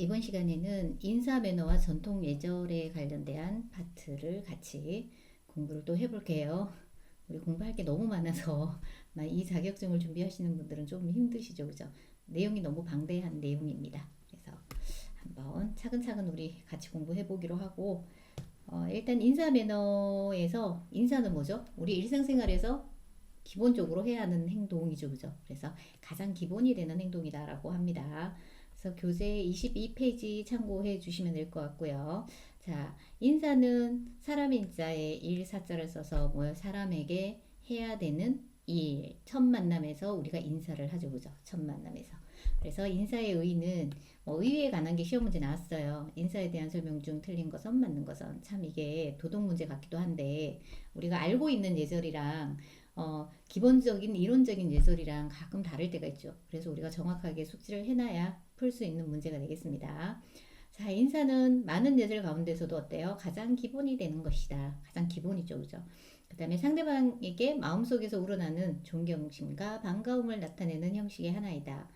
이번 시간에는 인사 매너와 전통 예절에 관련된 파트를 같이 공부를 또 해볼게요. 우리 공부할 게 너무 많아서 이 자격증을 준비하시는 분들은 좀 힘드시죠, 그죠? 내용이 너무 방대한 내용입니다. 그래서 한번 차근차근 우리 같이 공부해 보기로 하고, 일단 인사 매너에서 인사는 뭐죠? 우리 일상생활에서 기본적으로 해야 하는 행동이죠, 그죠? 그래서 가장 기본이 되는 행동이다라고 합니다. 그래서 교재 22페이지 참고해 주시면 될 것 같고요. 자, 인사는 사람 인자에 일사자를 써서 사람에게 해야 되는 일, 첫 만남에서 우리가 인사를 하죠, 그죠? 첫 만남에서. 그래서 인사의 의의는 의의에 관한 게 시험 문제 나왔어요. 인사에 대한 설명 중 틀린 것은 맞는 것은 참 이게 도덕 문제 같기도 한데 우리가 알고 있는 예절이랑 기본적인 이론적인 예절이랑 가끔 다를 때가 있죠. 그래서 우리가 정확하게 숙지를 해놔야 풀 수 있는 문제가 되겠습니다. 자, 인사는 많은 예절 가운데서도 어때요? 가장 기본이 되는 것이다. 가장 기본이죠, 그죠? 그 다음에 상대방에게 마음속에서 우러나는 존경심과 반가움을 나타내는 형식의 하나이다.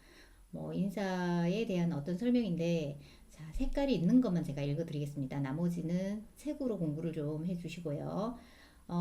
인사에 대한 어떤 설명인데, 자, 색깔이 있는 것만 제가 읽어드리겠습니다. 나머지는 책으로 공부를 좀 해주시고요.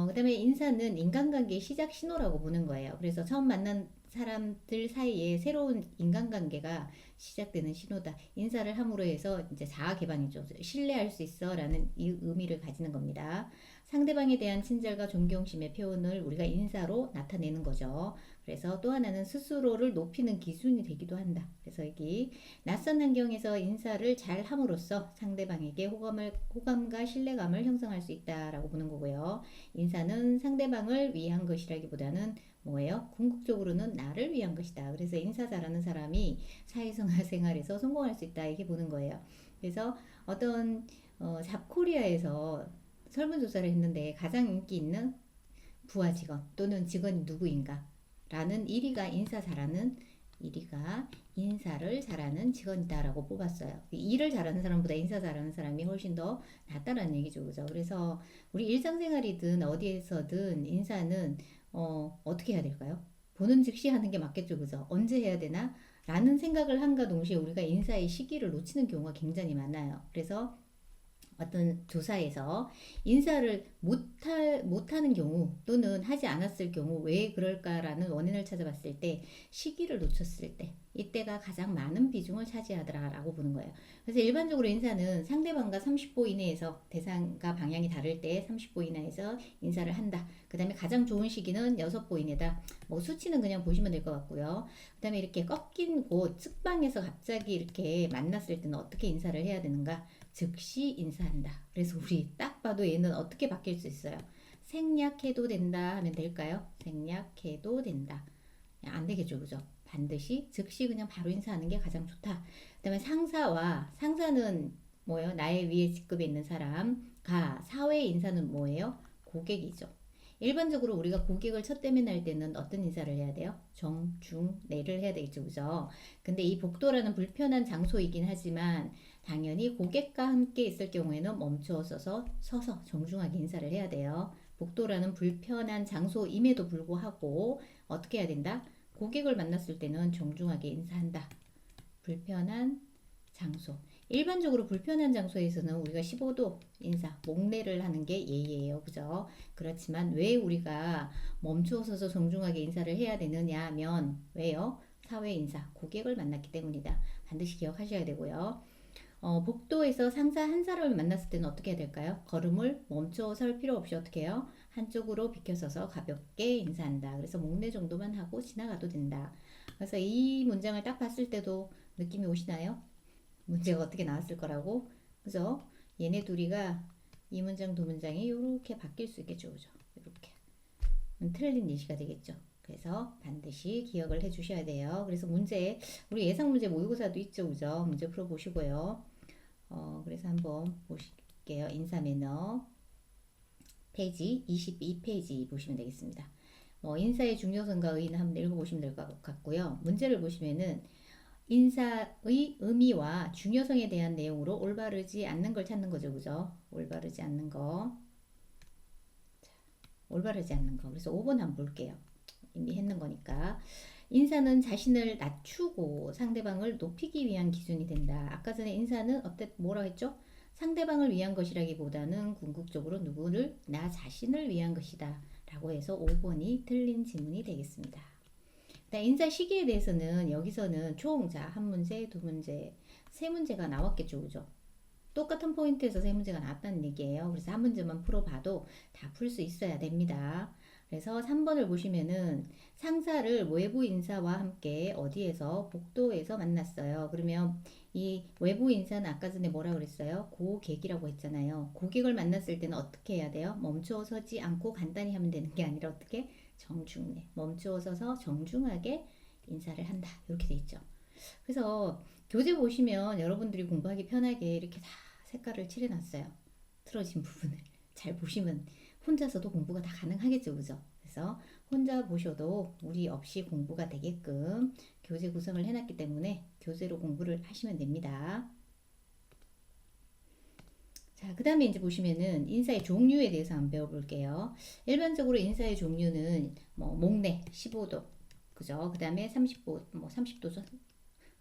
그 다음에 인사는 인간관계의 시작 신호라고 보는 거예요. 그래서 처음 만난 사람들 사이에 새로운 인간관계가 시작되는 신호다. 인사를 함으로 해서 이제 자아 개방이죠. 신뢰할 수 있어 라는 이 의미를 가지는 겁니다. 상대방에 대한 친절과 존경심의 표현을 우리가 인사로 나타내는 거죠. 그래서 또 하나는 스스로를 높이는 기준이 되기도 한다. 그래서 여기 낯선 환경에서 인사를 잘 함으로써 상대방에게 호감과 신뢰감을 형성할 수 있다라고 보는 거고요. 인사는 상대방을 위한 것이라기보다는 뭐예요? 궁극적으로는 나를 위한 것이다. 그래서 인사 잘하는 사람이 사회생활에서 성공할 수 있다. 이렇게 보는 거예요. 그래서 어떤 잡코리아에서 설문조사를 했는데 가장 인기 있는 부하 직원 또는 직원이 누구인가? 라는 1위가 인사 잘하는 1위가 인사를 잘하는 직원이다라고 뽑았어요. 일을 잘하는 사람보다 인사 잘하는 사람이 훨씬 더 낫다라는 얘기죠, 그죠? 그래서 우리 일상생활이든 어디에서든 인사는 어떻게 해야 될까요? 보는 즉시 하는 게 맞겠죠, 그죠? 언제 해야 되나? 라는 생각을 한가 동시에 우리가 인사의 시기를 놓치는 경우가 굉장히 많아요. 그래서 어떤 조사에서 인사를 못하는 경우 또는 하지 않았을 경우 왜 그럴까라는 원인을 찾아봤을 때 시기를 놓쳤을 때 이때가 가장 많은 비중을 차지하더라라고 보는 거예요. 그래서 일반적으로 인사는 상대방과 30보 이내에서 대상과 방향이 다를 때 30보 이내에서 인사를 한다. 그 다음에 가장 좋은 시기는 6보 이내다. 수치는 그냥 보시면 될 것 같고요. 그 다음에 이렇게 꺾인 곳, 측방에서 갑자기 이렇게 만났을 때는 어떻게 인사를 해야 되는가? 즉시 인사한다. 그래서 우리 딱 봐도 얘는 어떻게 바뀔 수 있어요? 생략해도 된다 하면 될까요? 생략해도 된다. 안 되겠죠, 그죠? 반드시 즉시 그냥 바로 인사하는 게 가장 좋다. 그다음에 상사는 뭐예요? 나의 위에 직급에 있는 사람가 사회 인사는 뭐예요? 고객이죠. 일반적으로 우리가 고객을 첫 대면할 때는 어떤 인사를 해야 돼요? 정, 중, 내를 해야 되겠죠, 그죠? 근데 이 복도라는 불편한 장소이긴 하지만 당연히 고객과 함께 있을 경우에는 멈추어 서서 정중하게 인사를 해야 돼요. 복도라는 불편한 장소임에도 불구하고 어떻게 해야 된다? 고객을 만났을 때는 정중하게 인사한다. 불편한 장소. 일반적으로 불편한 장소에서는 우리가 15도 인사, 목례를 하는 게 예의예요. 그죠? 그렇지만 왜 우리가 멈추어 서서 정중하게 인사를 해야 되느냐 하면 왜요? 사회 인사, 고객을 만났기 때문이다. 반드시 기억하셔야 되고요. 복도에서 상사 한 사람을 만났을 때는 어떻게 해야 될까요? 걸음을 멈춰 설 필요 없이 어떻게 해요? 한쪽으로 비켜서서 가볍게 인사한다. 그래서 목례 정도만 하고 지나가도 된다. 그래서 이 문장을 딱 봤을 때도 느낌이 오시나요? 문제가 어떻게 나왔을 거라고? 그죠? 얘네 둘이가 이 문장 두 문장이 이렇게 바뀔 수 있겠죠. 그죠? 이렇게. 틀린 예시가 되겠죠. 그래서 반드시 기억을 해 주셔야 돼요. 그래서 우리 예상 문제 모의고사도 있죠. 그죠? 문제 풀어보시고요. 그래서 한번 보실게요. 인사 매너 페이지 22페이지 보시면 되겠습니다. 인사의 중요성과 의의는 한번 읽어보시면 될 것 같고요. 문제를 보시면은 인사의 의미와 중요성에 대한 내용으로 올바르지 않는 걸 찾는 거죠. 그죠? 올바르지 않는 거. 자, 올바르지 않는 거. 그래서 5번 한번 볼게요. 이미 했는 거니까. 인사는 자신을 낮추고 상대방을 높이기 위한 기준이 된다. 아까 전에 인사는 뭐라 했죠? 상대방을 위한 것이라기보다는 궁극적으로 누구를 나 자신을 위한 것이다 라고 해서 5번이 틀린 지문이 되겠습니다. 인사 시기에 대해서는 여기서는 총 한 문제, 두 문제, 세 문제가 나왔겠죠, 그죠? 똑같은 포인트에서 세 문제가 나왔다는 얘기예요. 그래서 한 문제만 풀어봐도 다 풀 수 있어야 됩니다. 그래서 3번을 보시면은 상사를 외부 인사와 함께 어디에서 복도에서 만났어요. 그러면 이 외부 인사는 아까 전에 뭐라 그랬어요? 고객이라고 했잖아요. 고객을 만났을 때는 어떻게 해야 돼요? 멈추어 서지 않고 간단히 하면 되는 게 아니라 어떻게? 정중네. 멈추어 서서 정중하게 인사를 한다. 이렇게 돼 있죠. 그래서 교재 보시면 여러분들이 공부하기 편하게 이렇게 다 색깔을 칠해놨어요. 틀어진 부분을 잘 보시면 혼자서도 공부가 다 가능하겠죠, 그죠? 그래서 혼자 보셔도 무리 없이 공부가 되게끔 교재 구성을 해놨기 때문에 교재로 공부를 하시면 됩니다. 자, 그 다음에 이제 보시면은 인사의 종류에 대해서 한번 배워볼게요. 일반적으로 인사의 종류는 목내 15도, 그죠? 그 다음에 30도,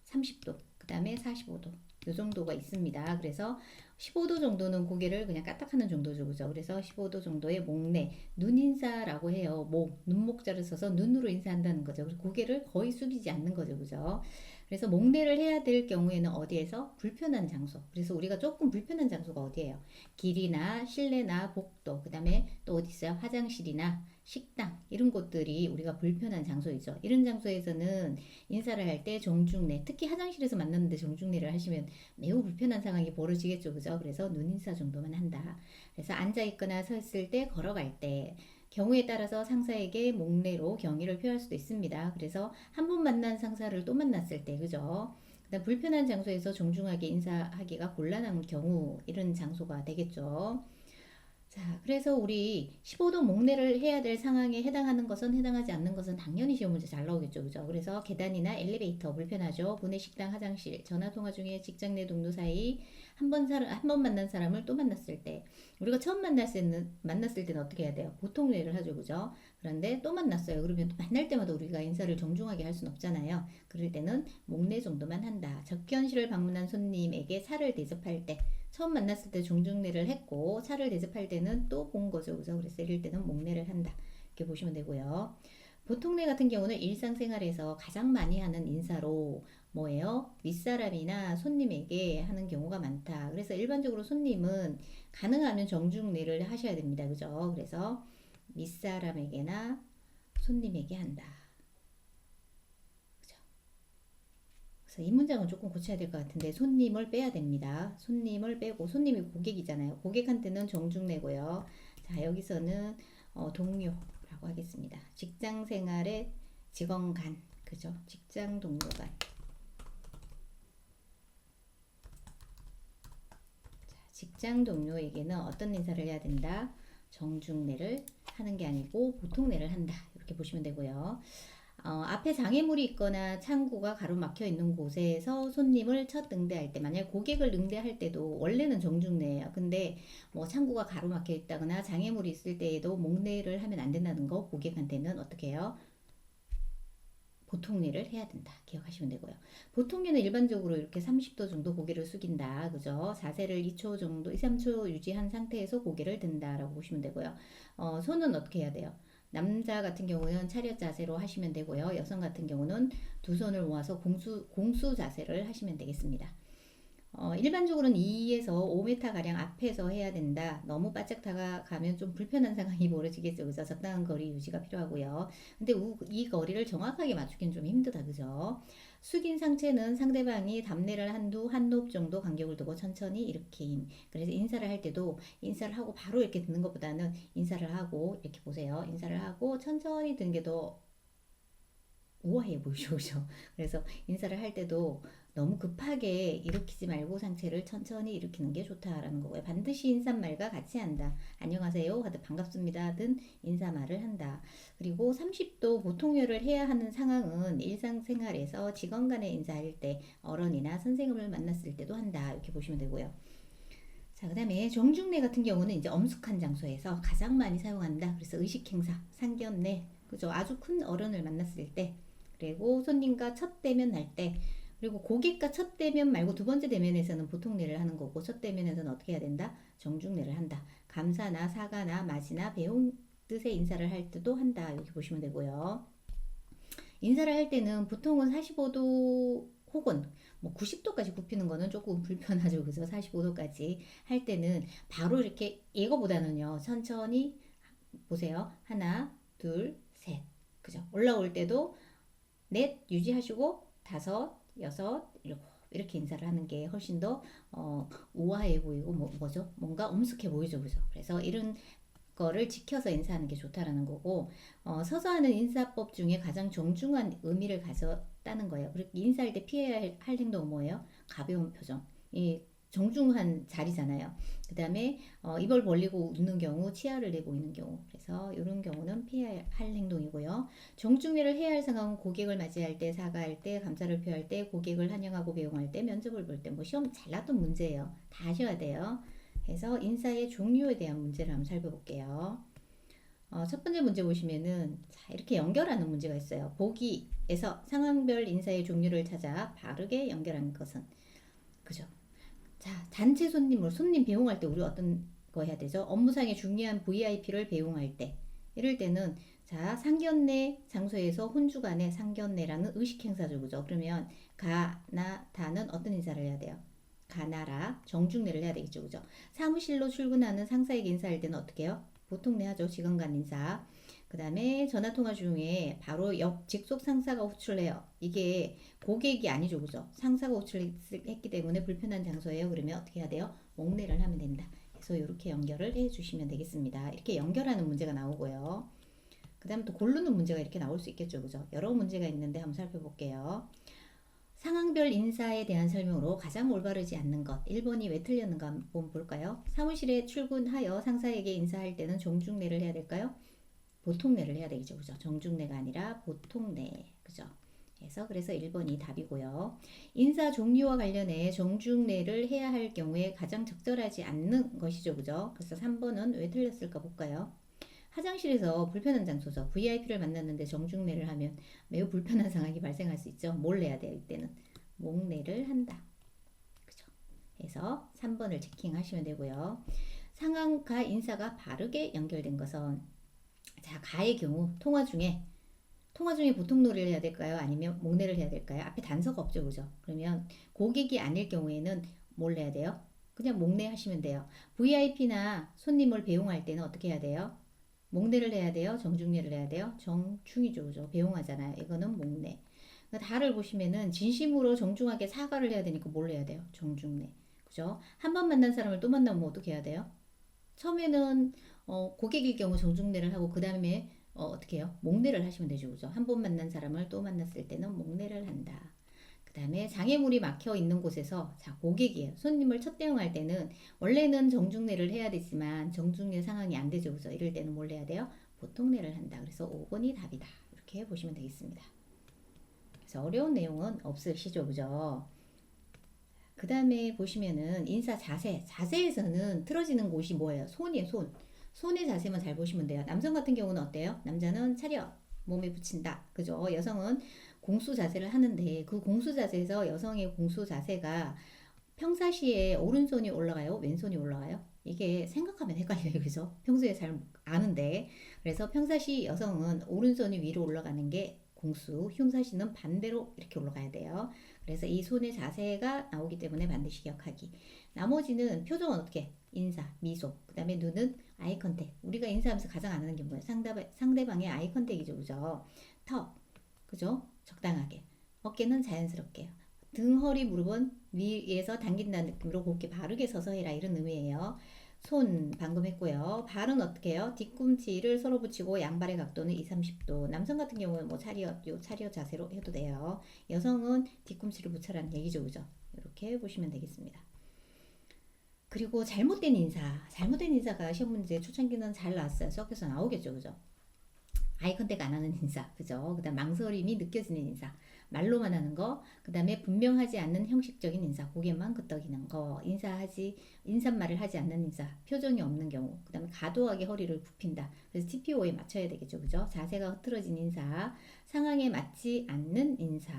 30도, 그 다음에 45도. 이 정도가 있습니다. 그래서 15도 정도는 고개를 그냥 까딱하는 정도죠. 그죠? 그래서 15도 정도의 목내, 눈인사라고 해요. 눈목자를 써서 눈으로 인사한다는 거죠. 그래서 고개를 거의 숙이지 않는 거죠. 그죠? 그래서 목례를 해야 될 경우에는 어디에서? 불편한 장소. 그래서 우리가 조금 불편한 장소가 어디예요? 길이나 실내나 복도, 그 다음에 또 어디 있어요? 화장실이나 식당 이런 곳들이 우리가 불편한 장소이죠. 이런 장소에서는 인사를 할 때 정중례, 특히 화장실에서 만났는데 정중례를 하시면 매우 불편한 상황이 벌어지겠죠. 그죠? 그래서 눈인사 정도만 한다. 그래서 앉아있거나 서 있을 때, 걸어갈 때, 경우에 따라서 상사에게 목례로 경의를 표할 수도 있습니다. 그래서 한 번 만난 상사를 또 만났을 때, 그죠? 그다음 불편한 장소에서 정중하게 인사하기가 곤란한 경우, 이런 장소가 되겠죠. 자, 그래서 우리 15도 목례를 해야 될 상황에 해당하는 것은 해당하지 않는 것은 당연히 시험 문제 잘 나오겠죠. 그죠? 그래서 계단이나 엘리베이터 불편하죠. 구내식당, 화장실, 전화통화 중에 직장 내 동료 사이 한 번 만난 사람을 또 만났을 때 우리가 처음 만났을 때는 어떻게 해야 돼요? 보통례를 하죠. 그죠? 그런데 또 만났어요. 그러면 또 만날 때마다 우리가 인사를 정중하게 할 수는 없잖아요. 그럴 때는 목례 정도만 한다. 접견실을 방문한 손님에게 차를 대접할 때 처음 만났을 때 종중례를 했고 차를 대접할 때는 또 본 거죠. 그죠? 그래서 이럴 때는 목례를 한다. 이렇게 보시면 되고요. 보통례 같은 경우는 일상생활에서 가장 많이 하는 인사로 뭐예요? 윗사람이나 손님에게 하는 경우가 많다. 그래서 일반적으로 손님은 가능하면 정중례를 하셔야 됩니다. 그죠? 그래서 윗사람에게나 손님에게 한다. 그래서 이 문장은 조금 고쳐야 될 것 같은데 손님을 빼야 됩니다. 손님을 빼고 손님이 고객이잖아요. 고객한테는 정중내고요. 자, 여기서는 동료라고 하겠습니다. 직장 생활의 직원 간, 그죠? 직장 동료 간. 자, 직장 동료에게는 어떤 인사를 해야 된다? 정중례를 하는 게 아니고 보통례를 한다. 이렇게 보시면 되고요. 앞에 장애물이 있거나 창구가 가로막혀 있는 곳에서 손님을 첫 응대할 때, 만약 고객을 응대할 때도 원래는 정중례예요. 근데 창구가 가로막혀 있다거나 장애물이 있을 때에도 목례를 하면 안 된다는 거, 고객한테는 어떻게 해요? 보통례를 해야 된다. 기억하시면 되고요. 보통례는 일반적으로 이렇게 30도 정도 고개를 숙인다. 그죠? 자세를 2초 정도, 2, 3초 유지한 상태에서 고개를 든다라고 보시면 되고요. 손은 어떻게 해야 돼요? 남자 같은 경우는 차렷 자세로 하시면 되고요. 여성 같은 경우는 두 손을 모아서 공수 자세를 하시면 되겠습니다. 일반적으로는 2에서 5m 가량 앞에서 해야 된다. 너무 바짝 다가가면 좀 불편한 상황이 벌어지겠죠. 그죠? 적당한 거리 유지가 필요하고요. 근데 이 거리를 정확하게 맞추기는 좀 힘들다. 그죠? 숙인 상체는 상대방이 답례를 한 높 정도 간격을 두고 천천히 일으킴. 그래서 인사를 할 때도 인사를 하고 바로 이렇게 듣는 것보다는 인사를 하고 이렇게 보세요. 인사를 하고 천천히 듣는 게 더 우아해 보이죠. 그죠? 그래서 인사를 할 때도 너무 급하게 일으키지 말고 상체를 천천히 일으키는 게 좋다라는 거고요. 반드시 인사말과 같이 한다. 안녕하세요 하듯 반갑습니다 하든 인사말을 한다. 그리고 30도 보통료를 해야 하는 상황은 일상생활에서 직원 간에 인사할 때 어른이나 선생님을 만났을 때도 한다. 이렇게 보시면 되고요. 자, 그 다음에 정중례 같은 경우는 이제 엄숙한 장소에서 가장 많이 사용한다. 그래서 의식행사, 상견례, 그죠? 아주 큰 어른을 만났을 때 그리고 손님과 첫 대면 날 때, 그리고 고객과 첫 대면 말고 두 번째 대면에서는 보통례를 하는 거고, 첫 대면에서는 어떻게 해야 된다? 정중례를 한다. 감사나 사과나 맞이나 배운 뜻의 인사를 할 때도 한다. 이렇게 보시면 되고요. 인사를 할 때는 보통은 45도 혹은 뭐 90도까지 굽히는 거는 조금 불편하죠. 그죠? 45도까지 할 때는 바로 이렇게 이거보다는요. 천천히 보세요. 하나, 둘, 셋. 그죠? 올라올 때도 넷 유지하시고 다섯, 여섯, 일곱 이렇게 인사를 하는 게 훨씬 더 우아해 보이고 뭐죠? 뭔가 엄숙해 보이죠. 그죠? 그래서 이런 거를 지켜서 인사하는 게 좋다라는 거고 서서 하는 인사법 중에 가장 정중한 의미를 가졌다는 거예요. 그리고 인사할 때 피해야 할 행동은 뭐예요? 가벼운 표정. 이 정중한 자리잖아요. 그 다음에 입을 벌리고 웃는 경우, 치아를 내보이는 경우. 그래서 이런 경우는 피해야 할 행동이고요. 정중례를 해야 할 상황은 고객을 맞이할 때, 사과할 때, 감사를 표할 때, 고객을 환영하고 배웅할 때, 면접을 볼 때, 뭐 시험 잘 나왔던 문제예요. 다 하셔야 돼요. 그래서 인사의 종류에 대한 문제를 한번 살펴볼게요. 첫 번째 문제 보시면은 자, 이렇게 연결하는 문제가 있어요. 보기에서 상황별 인사의 종류를 찾아 바르게 연결한 것은 그죠? 자, 단체 손님을 손님 배웅할 때 우리 어떤 거 해야 되죠? 업무상의 중요한 VIP를 배웅할 때 이럴 때는 자, 상견례 장소에서 혼주 간의 상견례라는 의식 행사죠. 그죠? 그러면 가나 다는 어떤 인사를 해야 돼요? 가나라 정중례를 해야 되겠죠. 그죠? 사무실로 출근하는 상사에게 인사할 때는 어떻게 해요? 보통내 하죠. 직원 간 인사. 그 다음에 전화통화 중에 바로 옆 직속 상사가 호출해요. 이게 고객이 아니죠. 그죠? 상사가 호출했기 때문에 불편한 장소예요. 그러면 어떻게 해야 돼요? 목례를 하면 된다. 그래서 이렇게 연결을 해 주시면 되겠습니다. 이렇게 연결하는 문제가 나오고요. 그 다음에 또 고르는 문제가 이렇게 나올 수 있겠죠. 그죠? 여러 문제가 있는데 한번 살펴볼게요. 상황별 인사에 대한 설명으로 가장 올바르지 않는 것 1번이 왜 틀렸는가 한번 볼까요? 사무실에 출근하여 상사에게 인사할 때는 정중례를 해야 될까요? 보통례를 해야 되겠죠. 그죠? 정중례가 아니라 보통례. 그죠? 그래서 1번이 답이고요. 인사 종류와 관련해 정중례를 해야 할 경우에 가장 적절하지 않는 것이죠. 그죠? 그래서 3번은 왜 틀렸을까 볼까요? 화장실에서 불편한 장소죠. VIP를 만났는데 정중례를 하면 매우 불편한 상황이 발생할 수 있죠. 뭘 내야 돼요? 이때는 목례를 한다. 그죠? 그래서 3번을 체킹하시면 되고요. 상황과 인사가 바르게 연결된 것은 자, 가의 경우 통화 중에 보통노래를 해야 될까요? 아니면 목례를 해야 될까요? 앞에 단서가 없죠. 그죠? 그러면 고객이 아닐 경우에는 뭘 해야 돼요? 그냥 목례 하시면 돼요. VIP나 손님을 배웅할 때는 어떻게 해야 돼요? 목례를 해야 돼요? 정중례를 해야 돼요? 정중이죠. 그죠? 배웅하잖아요. 이거는 목례. 다를 보시면은 진심으로 정중하게 사과를 해야 되니까 뭘 해야 돼요? 정중례. 그죠? 한 번 만난 사람을 또 만나면 어떻게 해야 돼요? 처음에는 고객일 경우 정중례를 하고 그 다음에 어떻게 해요? 목례를 하시면 되죠. 그죠? 한 번 만난 사람을 또 만났을 때는 목례를 한다. 그 다음에 장애물이 막혀 있는 곳에서 자 고객이에요. 손님을 첫 대응할 때는 원래는 정중례를 해야 되지만 정중례 상황이 안 되죠. 그죠? 이럴 때는 뭘 해야 돼요? 보통례를 한다. 그래서 5번이 답이다. 이렇게 보시면 되겠습니다. 그래서 어려운 내용은 없으시죠. 그죠? 그 다음에 보시면은 인사 자세에서는 틀어지는 곳이 뭐예요? 손이에요. 손의 자세만 잘 보시면 돼요. 남성 같은 경우는 어때요? 남자는 차려 몸에 붙인다. 그죠? 여성은 공수 자세를 하는데 그 공수 자세에서 여성의 공수 자세가 평상시에 오른손이 올라가요? 왼손이 올라가요? 이게 생각하면 헷갈려요. 그죠? 평소에 잘 아는데. 그래서 평상시 여성은 오른손이 위로 올라가는 게 공수, 흉사시는 반대로 이렇게 올라가야 돼요. 그래서 이 손의 자세가 나오기 때문에 반드시 기억하기. 나머지는 표정은 어떻게? 인사, 미소. 그 다음에 눈은 아이 컨택. 우리가 인사하면서 가장 안 하는 게 뭐예요? 상대방의 아이 컨택이죠. 그죠? 턱. 그죠? 적당하게. 어깨는 자연스럽게. 등, 허리, 무릎은 위에서 당긴다는 느낌으로 곱게 바르게 서서 해라. 이런 의미예요. 손 방금 했고요. 발은 어떻게 해요? 뒤꿈치를 서로 붙이고 양발의 각도는 2, 30도. 남성 같은 경우는 뭐 차리엇 자세로 해도 돼요. 여성은 뒤꿈치를 붙여라는 얘기죠. 그죠? 이렇게 보시면 되겠습니다. 그리고 잘못된 인사가 시험 문제 초창기는 잘 나왔어요. 수학에서 나오겠죠. 그죠? 아이 컨택 안 하는 인사, 그죠? 그다음 망설임이 느껴지는 인사, 말로만 하는 거, 그다음에 분명하지 않는 형식적인 인사, 고개만 끄덕이는 거, 인사말을 하지 않는 인사, 표정이 없는 경우, 그다음에 과도하게 허리를 굽힌다. 그래서 TPO에 맞춰야 되겠죠, 그죠? 자세가 흐트러진 인사, 상황에 맞지 않는 인사.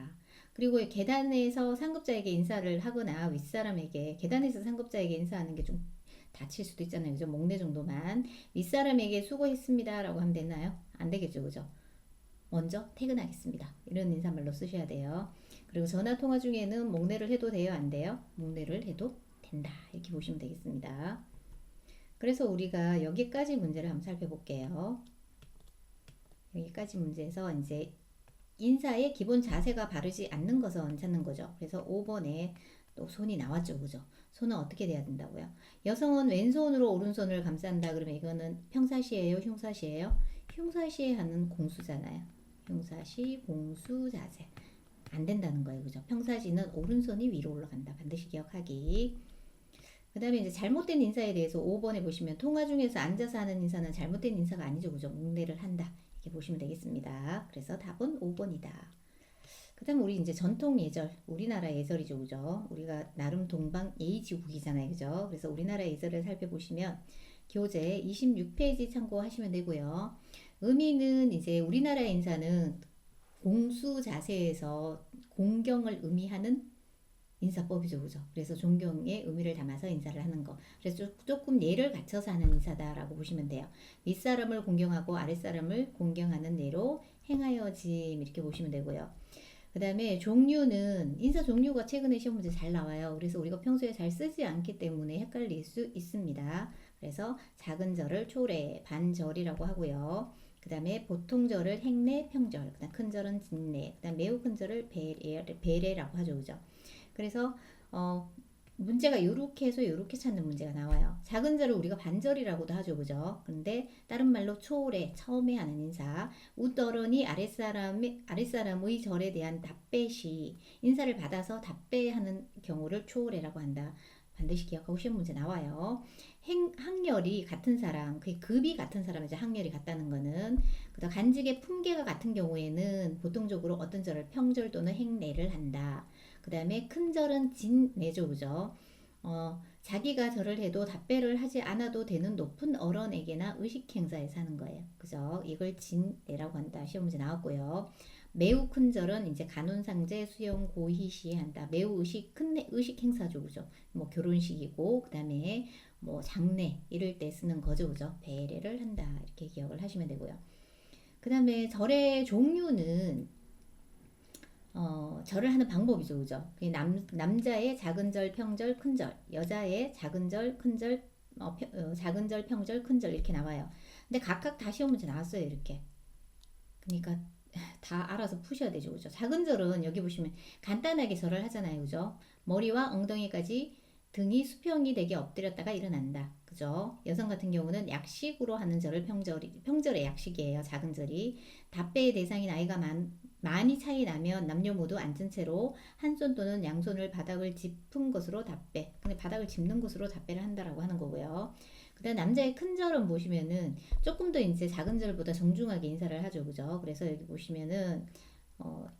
그리고 계단에서 상급자에게 인사를 하거나 윗사람에게 계단에서 상급자에게 인사하는 게 좀 다칠 수도 있잖아요. 그죠? 목례 정도만. 윗사람에게 수고했습니다라고 하면 되나요? 안 되겠죠. 그죠? 먼저 퇴근하겠습니다. 이런 인사말로 쓰셔야 돼요. 그리고 전화 통화 중에는 목례를 해도 돼요? 안 돼요? 목례를 해도 된다. 이렇게 보시면 되겠습니다. 그래서 우리가 여기까지 문제를 한번 살펴볼게요. 여기까지 문제에서 이제 인사의 기본 자세가 바르지 않는 것은 찾는 거죠. 그래서 5번에 또 손이 나왔죠. 그죠? 손은 어떻게 돼야 된다고요? 여성은 왼손으로 오른손을 감싼다. 그러면 이거는 평사시예요? 흉사시예요? 흉사시에 하는 공수잖아요. 흉사시 공수 자세. 안 된다는 거예요. 그죠? 평사시는 오른손이 위로 올라간다. 반드시 기억하기. 그 다음에 이제 잘못된 인사에 대해서 5번에 보시면 통화 중에서 앉아서 하는 인사는 잘못된 인사가 아니죠. 그죠? 묵례를 한다. 이렇게 보시면 되겠습니다. 그래서 답은 5번이다. 그 다음 우리 이제 전통 예절, 우리나라 예절이죠. 그죠? 우리가 나름 동방 예의지국이잖아요. 그죠? 그래서 우리나라 예절을 살펴보시면 교재 26페이지 참고하시면 되고요. 의미는 이제 우리나라 인사는 공수 자세에서 공경을 의미하는 인사법이죠, 그죠? 그래서 존경의 의미를 담아서 인사를 하는 거. 그래서 조금 예를 갖춰서 하는 인사다라고 보시면 돼요. 윗사람을 공경하고 아랫사람을 공경하는 예로 행하여짐 이렇게 보시면 되고요. 그 다음에 종류는 인사 종류가 최근에 시험 문제 잘 나와요. 그래서 우리가 평소에 잘 쓰지 않기 때문에 헷갈릴 수 있습니다. 그래서 작은 절을 초래, 반절이라고 하고요. 그 다음에 보통 절을 행례, 평절, 그 다음 큰 절은 진례, 그 다음 매우 큰 절을 배례라고 하죠, 그죠? 그래서 문제가 요렇게 해서 요렇게 찾는 문제가 나와요. 작은 절을 우리가 반절이라고도 하죠, 그죠? 근데 다른 말로 초래, 처음에 하는 인사, 웃더러니 아랫사람의 절에 대한 답배시, 인사를 받아서 답배하는 경우를 초래라고 한다. 반드시 기억하고 시험 문제 나와요. 학렬이 같은 사람, 그 급이 같은 사람이죠. 학렬이 같다는 거는. 그다음 간직의 품계가 같은 경우에는 보통적으로 어떤 절을 평절 또는 행례를 한다. 그 다음에 큰 절은 진내죠, 그죠? 자기가 절을 해도 답배를 하지 않아도 되는 높은 어른에게나 의식 행사에서 하는 거예요. 그죠? 이걸 진내라고 한다. 시험 문제 나왔고요. 매우 큰 절은 이제 간혼상제, 수용, 고희 시 한다. 매우 큰 의식 행사죠, 그죠? 뭐 결혼식이고, 그 다음에 뭐 장례 이럴 때 쓰는 거죠, 그죠? 배례를 한다. 이렇게 기억을 하시면 되고요. 그 다음에 절의 종류는 절을 하는 방법이죠, 그죠? 남자의 작은 절, 평절, 큰 절, 여자의 작은 절, 큰 절, 작은 절, 평절, 큰 절 이렇게 나와요. 근데 각각 다 시험 문제 나왔어요, 이렇게. 그러니까 다 알아서 푸셔야 되죠, 그죠? 작은 절은 여기 보시면 간단하게 절을 하잖아요, 그죠? 머리와 엉덩이까지 등이 수평이 되게 엎드렸다가 일어난다, 그죠? 여성 같은 경우는 약식으로 하는 절을 평절의 약식이에요, 작은 절이. 답배의 대상이 나이가 많이 차이 나면 남녀 모두 앉은 채로 한 손 또는 양손을 바닥을 짚은 것으로 답배. 근데 바닥을 짚는 것으로 답배를 한다라고 하는 거고요. 그다음 남자의 큰 절은 보시면은 조금 더 이제 작은 절보다 정중하게 인사를 하죠, 그죠? 그래서 여기 보시면은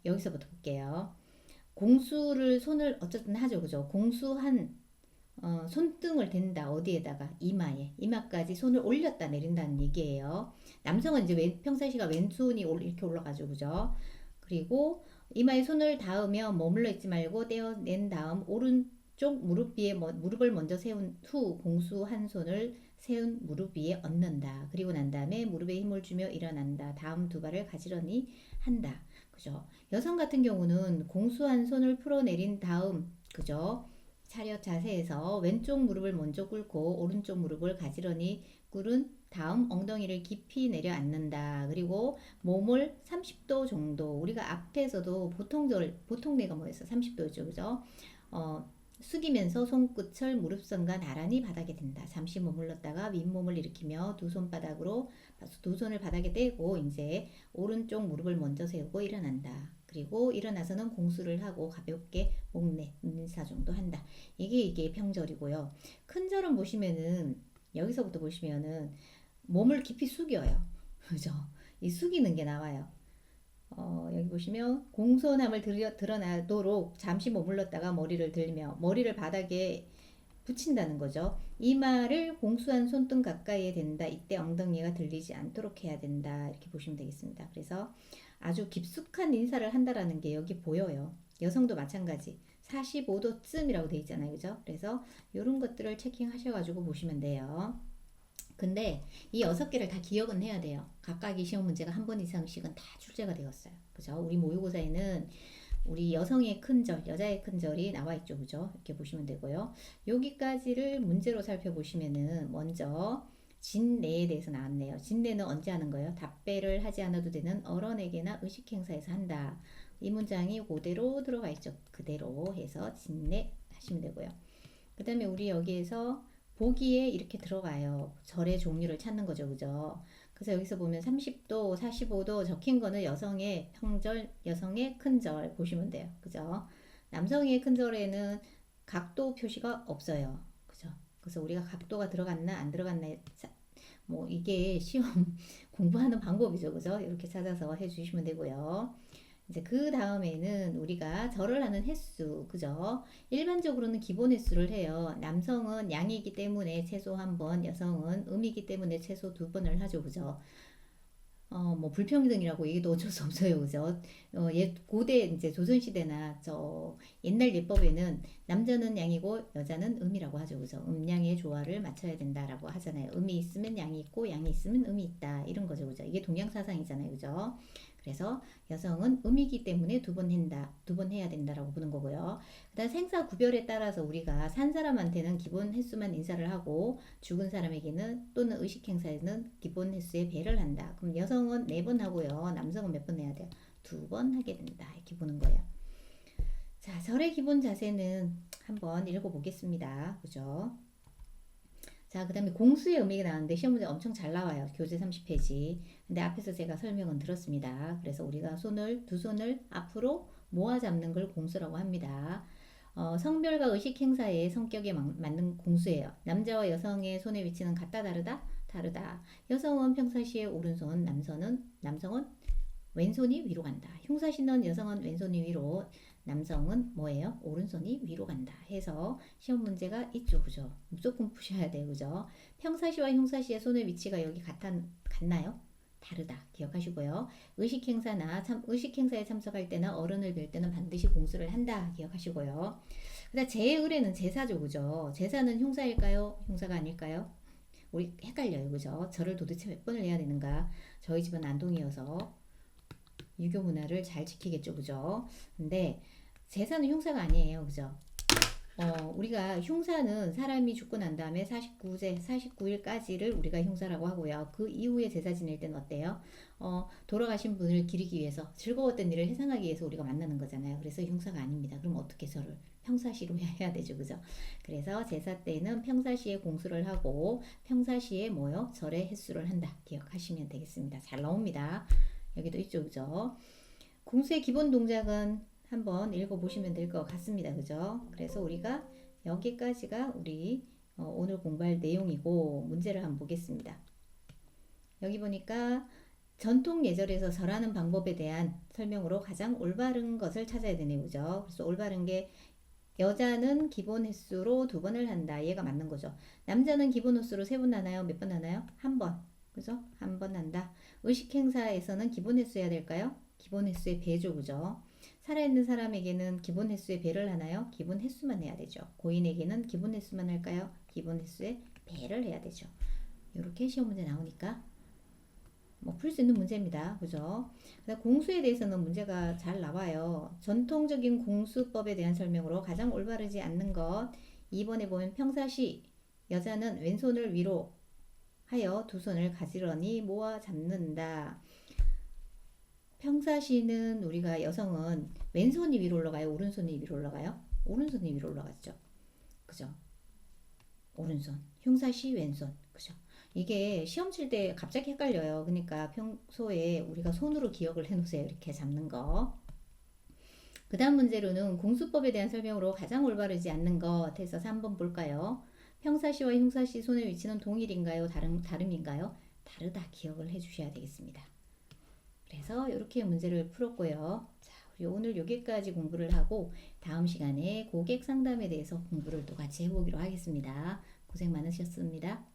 여기서부터 볼게요. 공수를 손을 어쨌든 하죠, 그죠? 공수한 손등을 댄다. 어디에다가? 이마에. 이마까지 손을 올렸다 내린다는 얘기예요. 남성은 이제 평상시가 왼손이 이렇게 올라가죠, 그죠? 그리고 이마에 손을 닿으며 머물러 있지 말고 떼어낸 다음 오른쪽 무릎 위에 무릎을 먼저 세운 후 공수 한 손을 세운 무릎 위에 얹는다. 그리고 난 다음에 무릎에 힘을 주며 일어난다. 다음 두 발을 가지런히 한다. 그죠? 여성 같은 경우는 공수 한 손을 풀어내린 다음, 그죠? 차렷 자세에서 왼쪽 무릎을 먼저 꿇고 오른쪽 무릎을 가지런히 꿇은 다음 엉덩이를 깊이 내려앉는다. 그리고 몸을 30도 정도, 우리가 앞에서도 보통 내가 뭐였어? 30도였죠, 그죠? 숙이면서 손끝을 무릎선과 나란히 바닥에 댄다. 잠시 머물렀다가 윗몸을 일으키며 두 손을 바닥에 떼고 이제 오른쪽 무릎을 먼저 세우고 일어난다. 그리고 일어나서는 공수를 하고 가볍게 목내, 눈인사 정도 한다. 이게 평절이고요. 큰 절은 보시면은 여기서부터 보시면은 몸을 깊이 숙여요. 그죠? 이 숙이는 게 나와요. 여기 보시면 공손함을 드러나도록 잠시 머물렀다가 머리를 들며 머리를 바닥에 붙인다는 거죠. 이 말을 공수한 손등 가까이에 댄다. 이때 엉덩이가 들리지 않도록 해야 된다. 이렇게 보시면 되겠습니다. 그래서 아주 깊숙한 인사를 한다라는 게 여기 보여요. 여성도 마찬가지. 45도쯤이라고 돼 있잖아요. 그죠? 그래서 이런 것들을 체킹하셔가지고 보시면 돼요. 근데 이 6개를 다 기억은 해야 돼요. 각각의 시험 문제가 한 번 이상씩은 다 출제가 되었어요. 그죠? 우리 모의고사에는 우리 여성의 큰절, 여자의 큰절이 나와 있죠. 그죠? 이렇게 보시면 되고요. 여기까지를 문제로 살펴보시면은 먼저 진례에 대해서 나왔네요. 진례는 언제 하는 거예요? 답배를 하지 않아도 되는 어른에게나 의식행사에서 한다. 이 문장이 그대로 들어가 있죠. 그대로 해서 진례 하시면 되고요. 그 다음에 우리 여기에서 보기에 이렇게 들어가요. 절의 종류를 찾는 거죠. 그죠? 그래서 여기서 보면 30도, 45도 적힌 거는 여성의 형절, 여성의 큰절 보시면 돼요. 그죠? 남성의 큰절에는 각도 표시가 없어요. 그죠? 그래서 우리가 각도가 들어갔나 안 들어갔나 뭐 이게 시험 공부하는 방법이죠. 그죠? 이렇게 찾아서 해 주시면 되고요. 이제 그 다음에는 우리가 절을 하는 횟수, 그죠? 일반적으로는 기본 횟수를 해요. 남성은 양이기 때문에 최소 한 번, 여성은 음이기 때문에 최소 2번을 하죠, 그죠? 뭐 불평등이라고 얘기도 어쩔 수 없어요, 그죠? 고대 이제 조선시대나 저 옛날 예법에는 남자는 양이고 여자는 음이라고 하죠, 그죠? 음양의 조화를 맞춰야 된다라고 하잖아요. 음이 있으면 양이 있고 양이 있으면 음이 있다 이런 거죠, 그죠? 이게 동양 사상이잖아요, 그죠? 그래서 여성은 음이기 때문에 2번 한다, 2번 해야 된다라고 보는 거고요. 그다음 생사 구별에 따라서 우리가 산 사람한테는 기본 횟수만 인사를 하고 죽은 사람에게는 또는 의식 행사에는 기본 횟수에 배를 한다. 그럼 여성은 4번 하고요. 남성은 몇 번 해야 돼요? 2번 하게 된다. 이렇게 보는 거예요. 자, 절의 기본 자세는 한번 읽어보겠습니다. 그죠? 자, 그 다음에 공수의 의미가 나왔는데 시험 문제 엄청 잘 나와요. 교재 30페이지. 근데 앞에서 제가 설명은 들었습니다. 그래서 우리가 두 손을 앞으로 모아 잡는 걸 공수라고 합니다. 성별과 의식 행사의 성격에 맞는 공수예요. 남자와 여성의 손의 위치는 같다 다르다? 다르다. 여성은 평상시에 오른손, 남성은 왼손이 위로 간다. 흉사신은 여성은 왼손이 위로, 남성은 뭐예요? 오른손이 위로 간다. 해서 시험 문제가 있죠. 그죠? 무조건 푸셔야 돼요. 그죠? 평사시와 흉사시의 손의 위치가 여기 같나요? 다르다. 기억하시고요. 의식행사에 참석할 때나 어른을 뵐 때는 반드시 공수를 한다. 기억하시고요. 그다음 제의는 제사죠. 그죠? 제사는 흉사일까요? 흉사가 아닐까요? 우리 헷갈려요. 그죠? 절을 도대체 몇 번을 해야 되는가? 저희 집은 안동이어서 유교 문화를 잘 지키겠죠. 그죠? 근데 제사는 흉사가 아니에요. 그죠? 우리가 흉사는 사람이 죽고 난 다음에 49일까지를 우리가 흉사라고 하고요. 그 이후에 제사 지낼 때는 어때요? 돌아가신 분을 기리기 위해서 즐거웠던 일을 해상하기 위해서 우리가 만나는 거잖아요. 그래서 흉사가 아닙니다. 그럼 어떻게 절을? 평사시로 해야 되죠. 그죠? 그래서 제사 때는 평사시에 공수를 하고 평사시에 뭐요? 절의 횟수를 한다. 기억하시면 되겠습니다. 잘 나옵니다. 여기도 있죠. 그죠? 공수의 기본 동작은 한번 읽어보시면 될 것 같습니다. 그죠? 그래서 우리가 여기까지가 우리 오늘 공부할 내용이고 문제를 한번 보겠습니다. 여기 보니까 전통 예절에서 절하는 방법에 대한 설명으로 가장 올바른 것을 찾아야 되네요. 그죠? 그래서 올바른 게 여자는 기본 횟수로 2번을 한다. 얘가 맞는 거죠. 남자는 기본 횟수로 3번 하나요? 몇 번 하나요? 한 번. 그죠? 한 번 한다. 의식 행사에서는 기본 횟수 해야 될까요? 기본 횟수의 배죠. 그죠? 살아있는 사람에게는 기본 횟수의 배를 하나요? 기본 횟수만 해야 되죠. 고인에게는 기본 횟수만 할까요? 기본 횟수의 배를 해야 되죠. 이렇게 시험 문제 나오니까 뭐 풀 수 있는 문제입니다. 그죠? 공수에 대해서는 문제가 잘 나와요. 전통적인 공수법에 대한 설명으로 가장 올바르지 않는 것 2번에 보면 평사시 여자는 왼손을 위로 하여 2손을 가지런히 모아 잡는다. 평사시는 우리가 여성은 왼손이 위로 올라가요? 오른손이 위로 올라가요? 오른손이 위로 올라갔죠. 그죠? 오른손. 흉사시 왼손. 그죠? 이게 시험 칠 때 갑자기 헷갈려요. 그러니까 평소에 우리가 손으로 기억을 해놓으세요. 이렇게 잡는 거. 그 다음 문제로는 공수법에 대한 설명으로 가장 올바르지 않는 것 해서 3번 볼까요? 평사시와 흉사시 손의 위치는 동일인가요? 다름인가요? 다르다 기억을 해주셔야 되겠습니다. 그래서 이렇게 문제를 풀었고요. 자, 우리 오늘 여기까지 공부를 하고 다음 시간에 고객 상담에 대해서 공부를 또 같이 해보기로 하겠습니다. 고생 많으셨습니다.